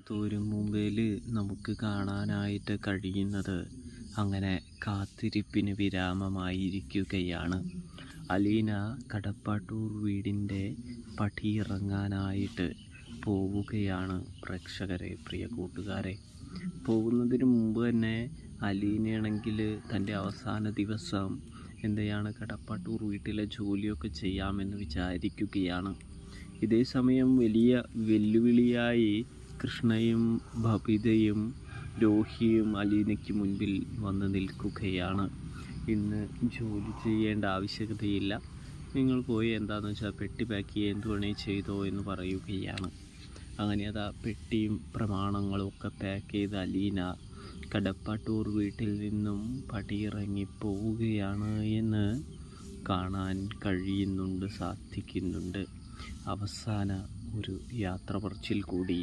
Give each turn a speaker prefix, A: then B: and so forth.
A: തോരും മുമ്പിൽ നമുക്ക് കാണാനായിട്ട് കഴിയുന്നത് അങ്ങനെ കാത്തിരിപ്പിന് വിരാമമായിരിക്കുകയാണ്. അലീന കടപ്പാട്ടൂർ വീടിൻ്റെ പടിയിറങ്ങാനായിട്ട് പോവുകയാണ്. പ്രേക്ഷകരെ, പ്രിയ കൂട്ടുകാരെ, പോകുന്നതിന് മുമ്പ് തന്നെ അലീനയാണെങ്കിൽ തൻ്റെ അവസാന ദിവസം എന്തെയാണ് കടപ്പാട്ടൂർ വീട്ടിലെ ജോലിയൊക്കെ ചെയ്യാമെന്ന് വിചാരിക്കുകയാണ്. ഇതേ സമയം വലിയ വെല്ലുവിളിയായി കൃഷ്ണയും ബബിതയും രോഹിയും അലീനയ്ക്ക് മുൻപിൽ വന്ന് നിൽക്കുകയാണ്. ഇന്ന് ജോലി ചെയ്യേണ്ട ആവശ്യകതയില്ല, നിങ്ങൾ പോയി എന്താണെന്ന് വെച്ചാൽ പെട്ടി പാക്ക് ചെയ്യുക എന്ത് വേണേ ചെയ്തോ എന്ന് പറയുകയാണ്. അങ്ങനെ അതാ പെട്ടിയും പ്രമാണങ്ങളും ഒക്കെ പാക്ക് ചെയ്ത് അലീന കടപ്പാട്ടൂർ വീട്ടിൽ നിന്നും പടിയിറങ്ങി പോവുകയാണ് എന്ന് കാണാൻ കഴിയുന്നുണ്ട്, സാധിക്കുന്നുണ്ട്. അവസാന ഒരു യാത്ര പറച്ചിൽ കൂടി